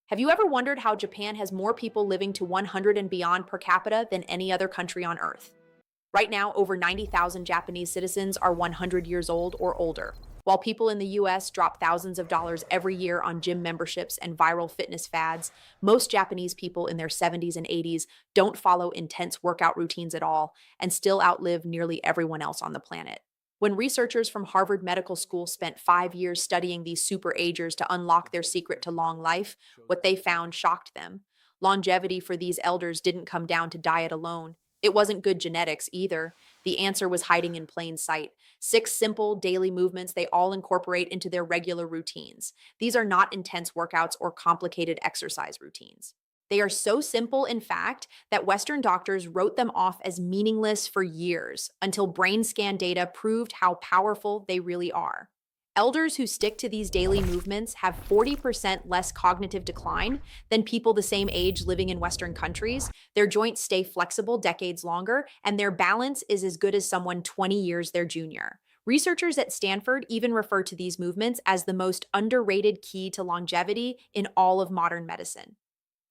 Have you ever wondered how Japan has more people living to 100 and beyond per capita than any other country on Earth? Right now, over 90,000 Japanese citizens are 100 years old or older. While people in the US drop thousands of dollars every year on gym memberships and viral fitness fads, most Japanese people in their 70s and 80s don't follow intense workout routines at all and still outlive nearly everyone else on the planet. When researchers from Harvard Medical School spent 5 years studying these super agers to unlock their secret to long life, what they found shocked them. Longevity for these elders didn't come down to diet alone. It wasn't good genetics either. The answer was hiding in plain sight. Six simple daily movements they all incorporate into their regular routines. These are not intense workouts or complicated exercise routines. They are so simple, in fact, that Western doctors wrote them off as meaningless for years until brain scan data proved how powerful they really are. Elders who stick to these daily movements have 40% less cognitive decline than people the same age living in Western countries. Their joints stay flexible decades longer, and their balance is as good as someone 20 years their junior. Researchers at Stanford even refer to these movements as the most underrated key to longevity in all of modern medicine.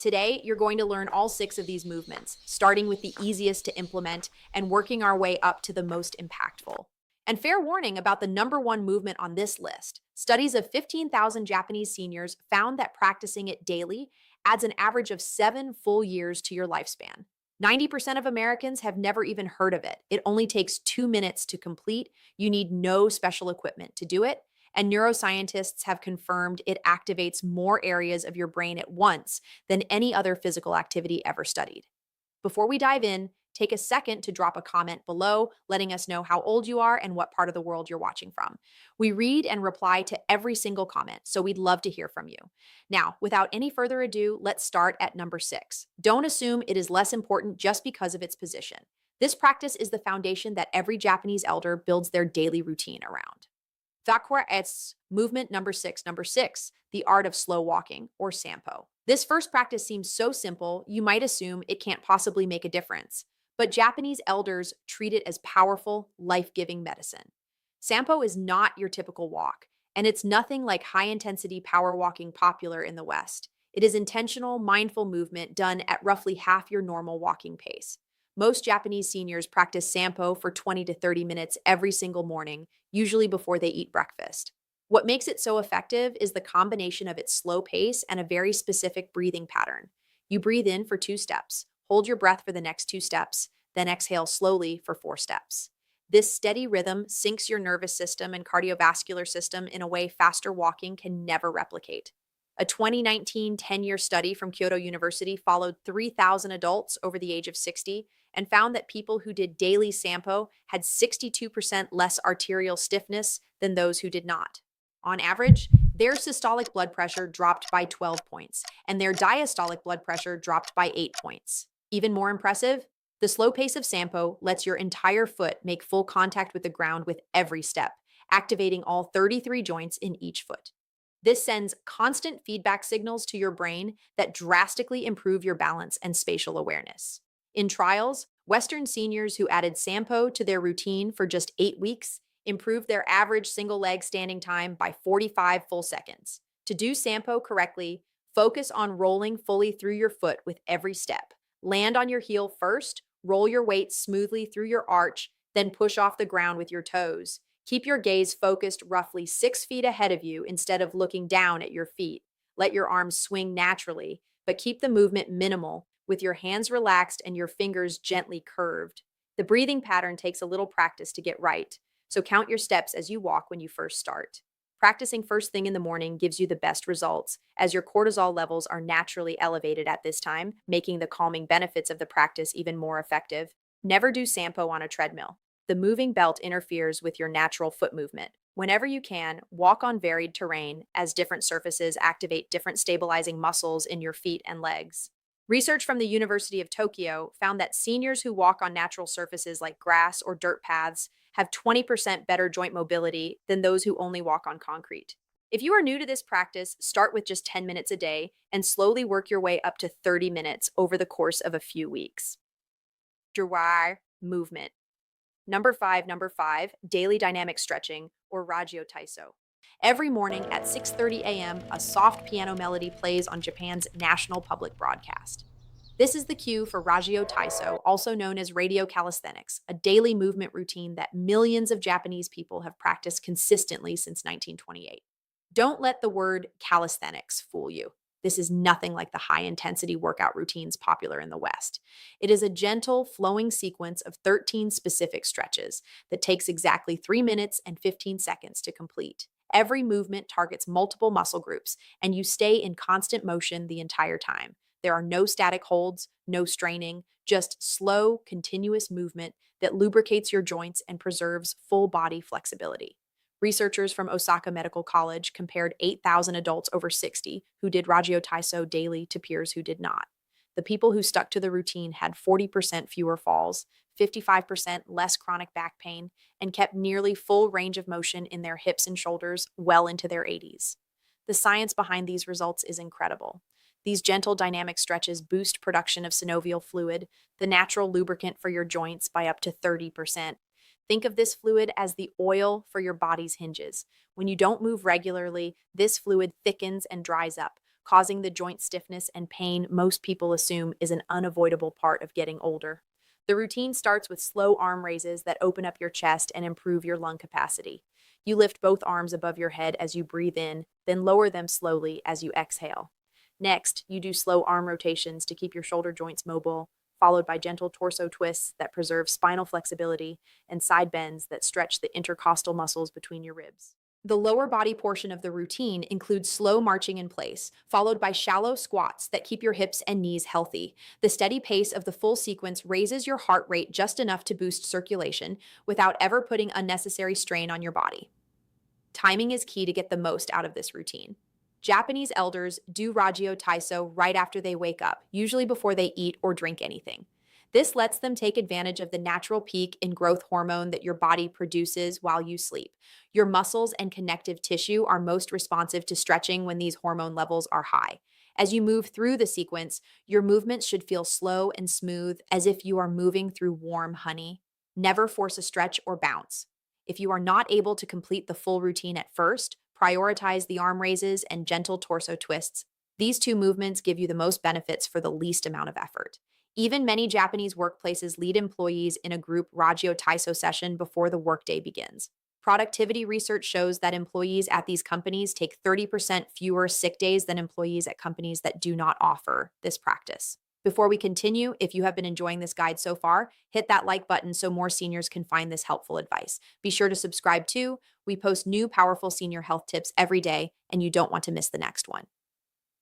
Today, you're going to learn all six of these movements, starting with the easiest to implement and working our way up to the most impactful. And fair warning about the number one movement on this list. Studies of 15,000 Japanese seniors found that practicing it daily adds an average of 7 full years to your lifespan. 90% of Americans have never even heard of it. It only takes 2 minutes to complete. You need no special equipment to do it. And neuroscientists have confirmed it activates more areas of your brain at once than any other physical activity ever studied. Before we dive in, take a second to drop a comment below, letting us know how old you are and what part of the world you're watching from. We read and reply to every single comment, so we'd love to hear from you. Now, without any further ado, let's start at number 6. Don't assume it is less important just because of its position. This practice is the foundation that every Japanese elder builds their daily routine around. 𝐷𝐴𝐸 movement number 6. Number 6, the art of slow walking, or Sampo. This first practice seems so simple, you might assume it can't possibly make a difference. But Japanese elders treat it as powerful, life-giving medicine. Sampo is not your typical walk, and it's nothing like high-intensity power walking popular in the West. It is intentional, mindful movement done at roughly half your normal walking pace. Most Japanese seniors practice Sampo for 20 to 30 minutes every single morning, usually before they eat breakfast. What makes it so effective is the combination of its slow pace and a very specific breathing pattern. You breathe in for 2 steps, hold your breath for the next 2 steps, then exhale slowly for 4 steps. This steady rhythm syncs your nervous system and cardiovascular system in a way faster walking can never replicate. A 2019 10-year study from Kyoto University followed 3,000 adults over the age of 60 and found that people who did daily Sampo had 62% less arterial stiffness than those who did not. On average, their systolic blood pressure dropped by 12 points, and their diastolic blood pressure dropped by 8 points. Even more impressive, the slow pace of Sampo lets your entire foot make full contact with the ground with every step, activating all 33 joints in each foot. This sends constant feedback signals to your brain that drastically improve your balance and spatial awareness. In trials, Western seniors who added Sampo to their routine for just 8 weeks improved their average single leg standing time by 45 full seconds. To do Sampo correctly, focus on rolling fully through your foot with every step. Land on your heel first, roll your weight smoothly through your arch, then push off the ground with your toes. Keep your gaze focused roughly 6 feet ahead of you instead of looking down at your feet. Let your arms swing naturally, but keep the movement minimal, with your hands relaxed and your fingers gently curved. The breathing pattern takes a little practice to get right, so count your steps as you walk when you first start. Practicing first thing in the morning gives you the best results, as your cortisol levels are naturally elevated at this time, making the calming benefits of the practice even more effective. Never do Sampo on a treadmill. The moving belt interferes with your natural foot movement. Whenever you can, walk on varied terrain, as different surfaces activate different stabilizing muscles in your feet and legs. Research from the University of Tokyo found that seniors who walk on natural surfaces like grass or dirt paths have 20% better joint mobility than those who only walk on concrete. If you are new to this practice, start with just 10 minutes a day and slowly work your way up to 30 minutes over the course of a few weeks. 𝐷𝐴𝐸 movement. Number 5, daily dynamic stretching, or Ragio Taiso. Every morning at 6:30 a.m., a soft piano melody plays on Japan's national public broadcast. This is the cue for Ragio Taiso, also known as radio calisthenics, a daily movement routine that millions of Japanese people have practiced consistently since 1928. Don't let the word calisthenics fool you. This is nothing like the high intensity workout routines popular in the West. It is a gentle, flowing sequence of 13 specific stretches that takes exactly 3 minutes and 15 seconds to complete. Every movement targets multiple muscle groups, and you stay in constant motion the entire time. There are no static holds, no straining, just slow, continuous movement that lubricates your joints and preserves full body flexibility. Researchers from Osaka Medical College compared 8,000 adults over 60 who did Ragio Taiso daily to peers who did not. The people who stuck to the routine had 40% fewer falls, 55% less chronic back pain, and kept nearly full range of motion in their hips and shoulders well into their 80s. The science behind these results is incredible. These gentle dynamic stretches boost production of synovial fluid, the natural lubricant for your joints, by up to 30%. Think of this fluid as the oil for your body's hinges. When you don't move regularly, this fluid thickens and dries up, causing the joint stiffness and pain most people assume is an unavoidable part of getting older. The routine starts with slow arm raises that open up your chest and improve your lung capacity. You lift both arms above your head as you breathe in, then lower them slowly as you exhale. Next, you do slow arm rotations to keep your shoulder joints mobile, followed by gentle torso twists that preserve spinal flexibility and side bends that stretch the intercostal muscles between your ribs. The lower body portion of the routine includes slow marching in place, followed by shallow squats that keep your hips and knees healthy. The steady pace of the full sequence raises your heart rate just enough to boost circulation without ever putting unnecessary strain on your body. Timing is key to get the most out of this routine. Japanese elders do Ragio Taiso right after they wake up, usually before they eat or drink anything. This lets them take advantage of the natural peak in growth hormone that your body produces while you sleep. Your muscles and connective tissue are most responsive to stretching when these hormone levels are high. As you move through the sequence, your movements should feel slow and smooth, as if you are moving through warm honey. Never force a stretch or bounce. If you are not able to complete the full routine at first, prioritize the arm raises and gentle torso twists. These two movements give you the most benefits for the least amount of effort. Even many Japanese workplaces lead employees in a group Ragio Taiso session before the workday begins. Productivity research shows that employees at these companies take 30% fewer sick days than employees at companies that do not offer this practice. Before we continue, if you have been enjoying this guide so far, hit that like button so more seniors can find this helpful advice. Be sure to subscribe too. We post new powerful senior health tips every day, and you don't want to miss the next one.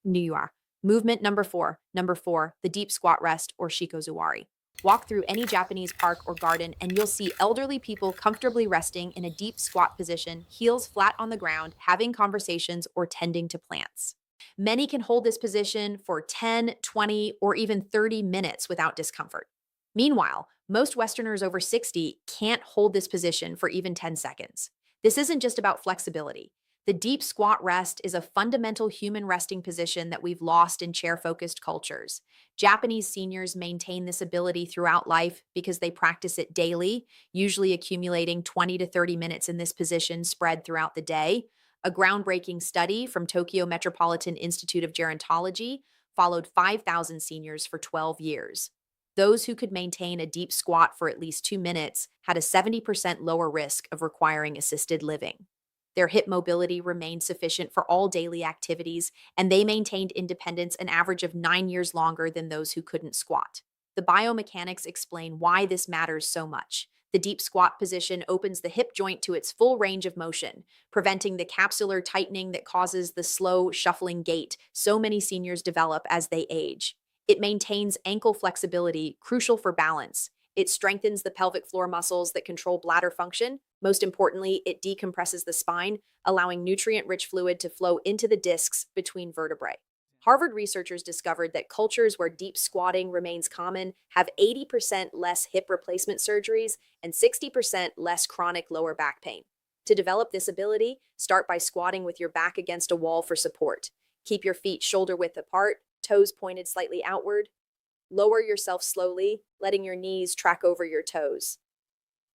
Niyuar. Movement number 4. Number 4, the deep squat rest, or shikozuwari. Walk through any Japanese park or garden and you'll see elderly people comfortably resting in a deep squat position, heels flat on the ground, having conversations or tending to plants. Many can hold this position for 10, 20, or even 30 minutes without discomfort. Meanwhile, most Westerners over 60 can't hold this position for even 10 seconds. This isn't just about flexibility. The deep squat rest is a fundamental human resting position that we've lost in chair-focused cultures. Japanese seniors maintain this ability throughout life because they practice it daily, usually accumulating 20 to 30 minutes in this position spread throughout the day. A groundbreaking study from Tokyo Metropolitan Institute of Gerontology followed 5,000 seniors for 12 years. Those who could maintain a deep squat for at least 2 minutes had a 70% lower risk of requiring assisted living. Their hip mobility remained sufficient for all daily activities, and they maintained independence an average of 9 years longer than those who couldn't squat. The biomechanics explain why this matters so much. The deep squat position opens the hip joint to its full range of motion, preventing the capsular tightening that causes the slow, shuffling gait so many seniors develop as they age. It maintains ankle flexibility, crucial for balance. It strengthens the pelvic floor muscles that control bladder function. Most importantly, it decompresses the spine, allowing nutrient-rich fluid to flow into the discs between vertebrae. Harvard researchers discovered that cultures where deep squatting remains common have 80% less hip replacement surgeries and 60% less chronic lower back pain. To develop this ability, start by squatting with your back against a wall for support. Keep your feet shoulder-width apart, toes pointed slightly outward. Lower yourself slowly, letting your knees track over your toes.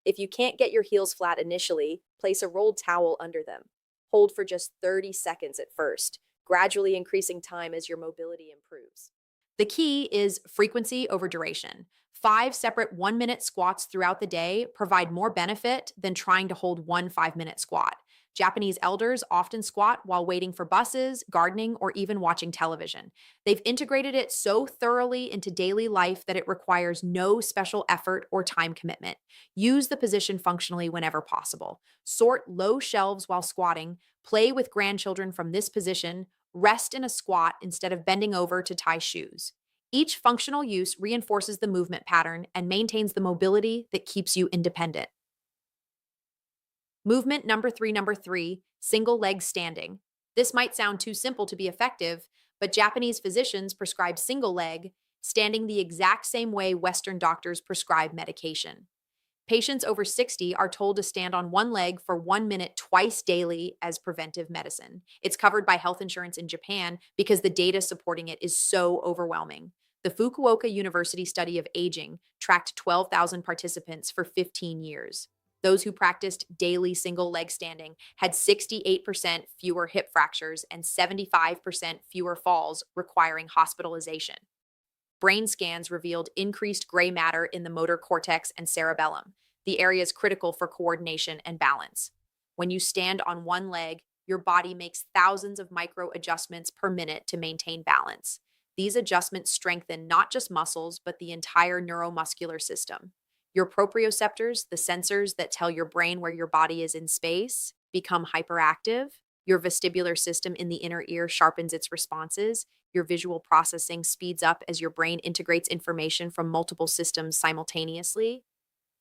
If you can't get your heels flat initially, place a rolled towel under them. Hold for just 30 seconds at first, gradually increasing time as your mobility improves. The key is frequency over duration. 5 separate 1 minute squats throughout the day provide more benefit than trying to hold one 5 minute squat. Japanese elders often squat while waiting for buses, gardening, or even watching television. They've integrated it so thoroughly into daily life that it requires no special effort or time commitment. Use the position functionally whenever possible. Sort low shelves while squatting, play with grandchildren from this position, rest in a squat instead of bending over to tie shoes. Each functional use reinforces the movement pattern and maintains the mobility that keeps you independent. Movement number three, single leg standing. This might sound too simple to be effective, but Japanese physicians prescribe single leg, standing the exact same way Western doctors prescribe medication. Patients over 60 are told to stand on one leg for 1 minute twice daily as preventive medicine. It's covered by health insurance in Japan because the data supporting it is so overwhelming. The Fukuoka University study of aging tracked 12,000 participants for 15 years. Those who practiced daily single leg standing had 68% fewer hip fractures and 75% fewer falls requiring hospitalization. Brain scans revealed increased gray matter in the motor cortex and cerebellum, the areas critical for coordination and balance. When you stand on one leg, your body makes thousands of micro adjustments per minute to maintain balance. These adjustments strengthen not just muscles, but the entire neuromuscular system. Your proprioceptors, the sensors that tell your brain where your body is in space, become hyperactive. Your vestibular system in the inner ear sharpens its responses. Your visual processing speeds up as your brain integrates information from multiple systems simultaneously.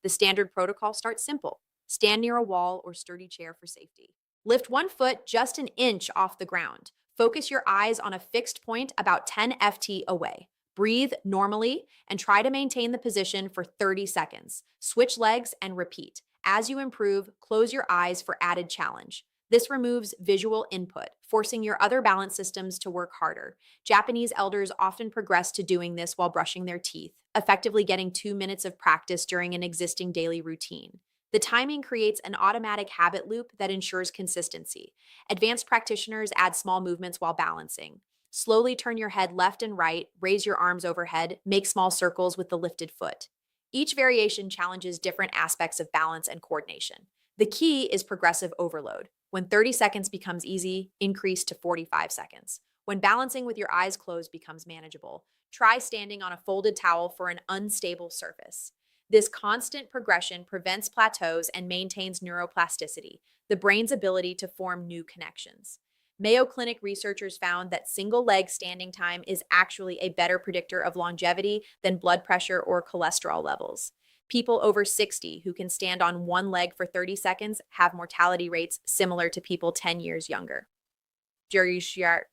The standard protocol starts simple. Stand near a wall or sturdy chair for safety. Lift one foot just an inch off the ground. Focus your eyes on a fixed point about 10 ft away. Breathe normally and try to maintain the position for 30 seconds. Switch legs and repeat. As you improve, close your eyes for added challenge. This removes visual input, forcing your other balance systems to work harder. Japanese elders often progress to doing this while brushing their teeth, effectively getting 2 minutes of practice during an existing daily routine. The timing creates an automatic habit loop that ensures consistency. Advanced practitioners add small movements while balancing. Slowly turn your head left and right, raise your arms overhead, make small circles with the lifted foot. Each variation challenges different aspects of balance and coordination. The key is progressive overload. When 30 seconds becomes easy, increase to 45 seconds. When balancing with your eyes closed becomes manageable, try standing on a folded towel for an unstable surface. This constant progression prevents plateaus and maintains neuroplasticity, the brain's ability to form new connections. Mayo Clinic researchers found that single leg standing time is actually a better predictor of longevity than blood pressure or cholesterol levels. People over 60 who can stand on one leg for 30 seconds have mortality rates similar to people 10 years younger.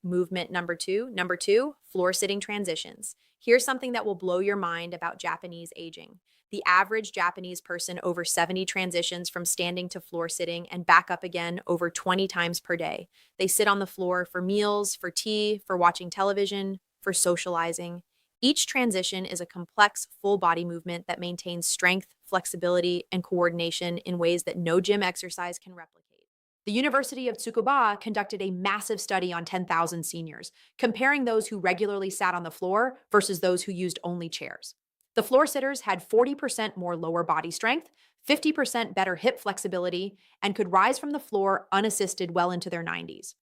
Movement number two, floor sitting transitions. Here's something that will blow your mind about Japanese aging. The average Japanese person over 70 transitions from standing to floor sitting and back up again over 20 times per day. They sit on the floor for meals, for tea, for watching television, for socializing. Each transition is a complex, full body movement that maintains strength, flexibility, and coordination in ways that no gym exercise can replicate. The University of Tsukuba conducted a massive study on 10,000 seniors, comparing those who regularly sat on the floor versus those who used only chairs. The floor sitters had 40% more lower body strength, 50% better hip flexibility, and could rise from the floor unassisted well into their 90s.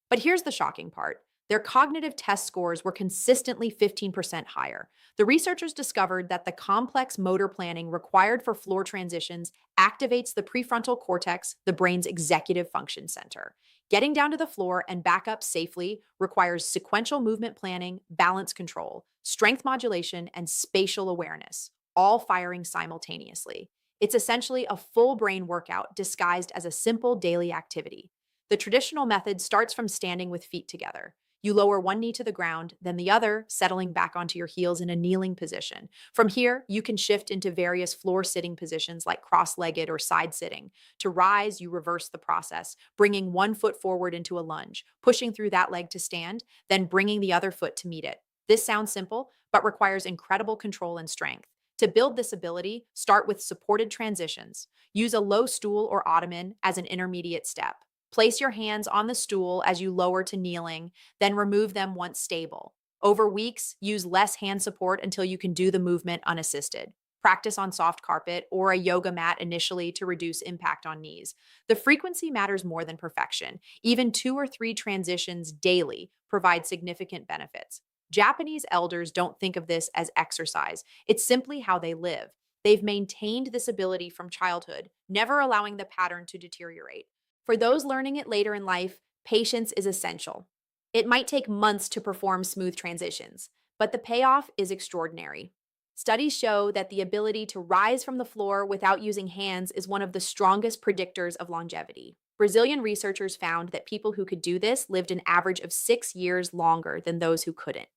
But here's the shocking part. Their cognitive test scores were consistently 15% higher. The researchers discovered that the complex motor planning required for floor transitions activates the prefrontal cortex, the brain's executive function center. Getting down to the floor and back up safely requires sequential movement planning, balance control, strength modulation, and spatial awareness, all firing simultaneously. It's essentially a full brain workout disguised as a simple daily activity. The traditional method starts from standing with feet together. You lower one knee to the ground, then the other, settling back onto your heels in a kneeling position. From here, you can shift into various floor sitting positions like cross-legged or side sitting. To rise, you reverse the process, bringing one foot forward into a lunge, pushing through that leg to stand, then bringing the other foot to meet it. This sounds simple, but requires incredible control and strength. To build this ability, start with supported transitions. Use a low stool or ottoman as an intermediate step. Place your hands on the stool as you lower to kneeling, then remove them once stable. Over weeks, use less hand support until you can do the movement unassisted. Practice on soft carpet or a yoga mat initially to reduce impact on knees. The frequency matters more than perfection. Even 2 or 3 transitions daily provide significant benefits. Japanese elders don't think of this as exercise, it's simply how they live. They've maintained this ability from childhood, never allowing the pattern to deteriorate. For those learning it later in life, patience is essential. It might take months to perform smooth transitions, but the payoff is extraordinary. Studies show that the ability to rise from the floor without using hands is one of the strongest predictors of longevity. Brazilian researchers found that people who could do this lived an average of 6 years longer than those who couldn't.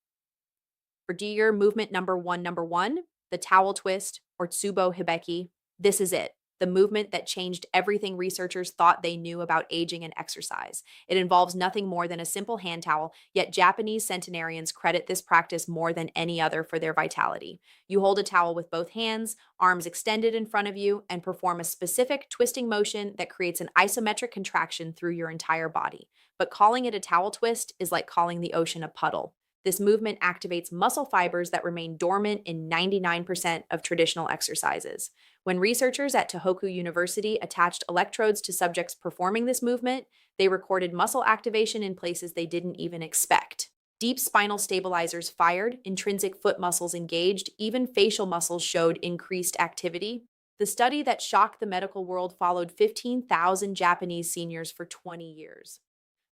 For deer movement number one, the towel twist or tsubo hibeki, this is it. The movement that changed everything researchers thought they knew about aging and exercise. It involves nothing more than a simple hand towel, yet Japanese centenarians credit this practice more than any other for their vitality. You hold a towel with both hands, arms extended in front of you, and perform a specific twisting motion that creates an isometric contraction through your entire body. But calling it a towel twist is like calling the ocean a puddle. This movement activates muscle fibers that remain dormant in 99% of traditional exercises. When researchers at Tohoku University attached electrodes to subjects performing this movement, they recorded muscle activation in places they didn't even expect. Deep spinal stabilizers fired, intrinsic foot muscles engaged, even facial muscles showed increased activity. The study that shocked the medical world followed 15,000 Japanese seniors for 20 years.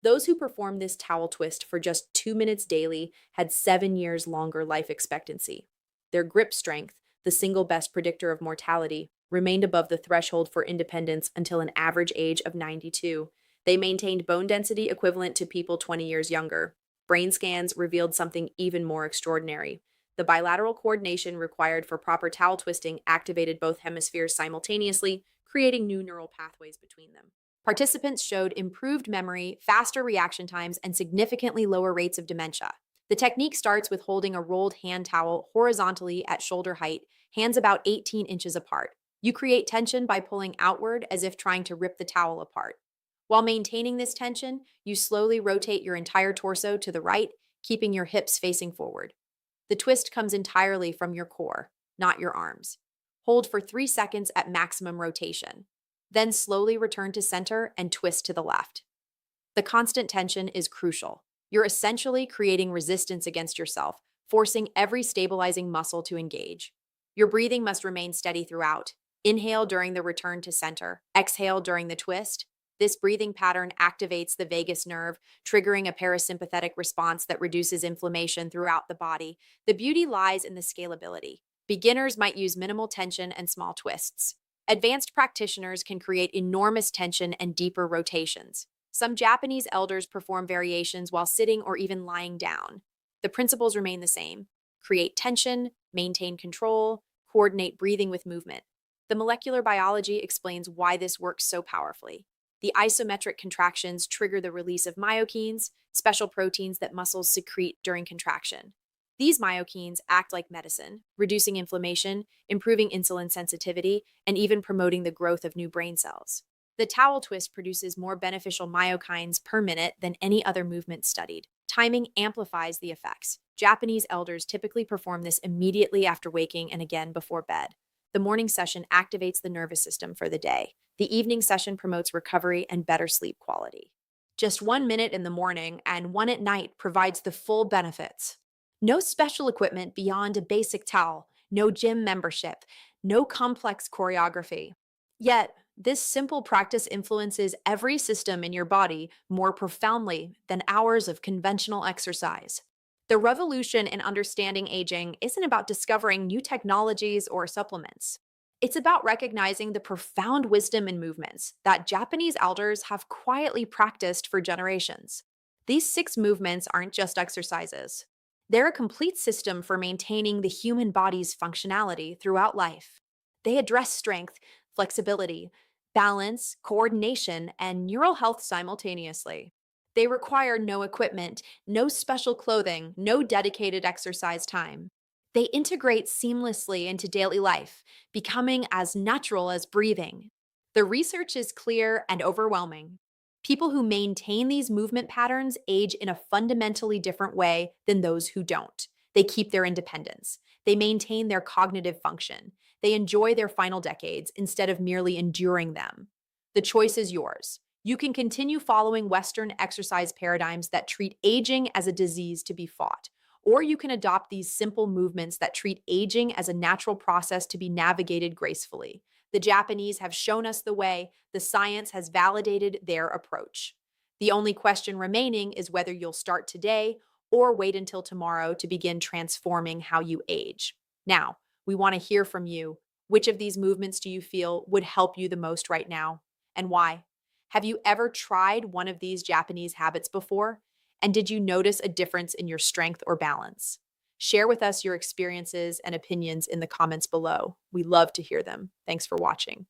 Those who performed this towel twist for just 2 minutes daily had 7 years longer life expectancy. Their grip strength, the single best predictor of mortality, remained above the threshold for independence until an average age of 92. They maintained bone density equivalent to people 20 years younger. Brain scans revealed something even more extraordinary. The bilateral coordination required for proper towel twisting activated both hemispheres simultaneously, creating new neural pathways between them. Participants showed improved memory, faster reaction times, and significantly lower rates of dementia. The technique starts with holding a rolled hand towel horizontally at shoulder height, hands about 18 inches apart. You create tension by pulling outward as if trying to rip the towel apart. While maintaining this tension, you slowly rotate your entire torso to the right, keeping your hips facing forward. The twist comes entirely from your core, not your arms. Hold for 3 seconds at maximum rotation. Then slowly return to center and twist to the left. The constant tension is crucial. You're essentially creating resistance against yourself, forcing every stabilizing muscle to engage. Your breathing must remain steady throughout. Inhale during the return to center. Exhale during the twist. This breathing pattern activates the vagus nerve, triggering a parasympathetic response that reduces inflammation throughout the body. The beauty lies in the scalability. Beginners might use minimal tension and small twists. Advanced practitioners can create enormous tension and deeper rotations. Some Japanese elders perform variations while sitting or even lying down. The principles remain the same. Create tension, maintain control, coordinate breathing with movement. The molecular biology explains why this works so powerfully. The isometric contractions trigger the release of myokines, special proteins that muscles secrete during contraction. These myokines act like medicine, reducing inflammation, improving insulin sensitivity, and even promoting the growth of new brain cells. The towel twist produces more beneficial myokines per minute than any other movement studied. Timing amplifies the effects. Japanese elders typically perform this immediately after waking and again before bed. The morning session activates the nervous system for the day. The evening session promotes recovery and better sleep quality. Just 1 minute in the morning and 1 at night provides the full benefits. No special equipment beyond a basic towel, no gym membership, no complex choreography. Yet, this simple practice influences every system in your body more profoundly than hours of conventional exercise. The revolution in understanding aging isn't about discovering new technologies or supplements. It's about recognizing the profound wisdom in movements that Japanese elders have quietly practiced for generations. These 6 movements aren't just exercises. They're a complete system for maintaining the human body's functionality throughout life. They address strength, flexibility, balance, coordination, and neural health simultaneously. They require no equipment, no special clothing, no dedicated exercise time. They integrate seamlessly into daily life, becoming as natural as breathing. The research is clear and overwhelming. People who maintain these movement patterns age in a fundamentally different way than those who don't. They keep their independence. They maintain their cognitive function. They enjoy their final decades instead of merely enduring them. The choice is yours. You can continue following Western exercise paradigms that treat aging as a disease to be fought, or you can adopt these simple movements that treat aging as a natural process to be navigated gracefully. The Japanese have shown us the way, the science has validated their approach. The only question remaining is whether you'll start today or wait until tomorrow to begin transforming how you age. Now, we want to hear from you. Which of these movements do you feel would help you the most right now, and why? Have you ever tried one of these Japanese habits before? And did you notice a difference in your strength or balance? Share with us your experiences and opinions in the comments below. We love to hear them. Thanks for watching.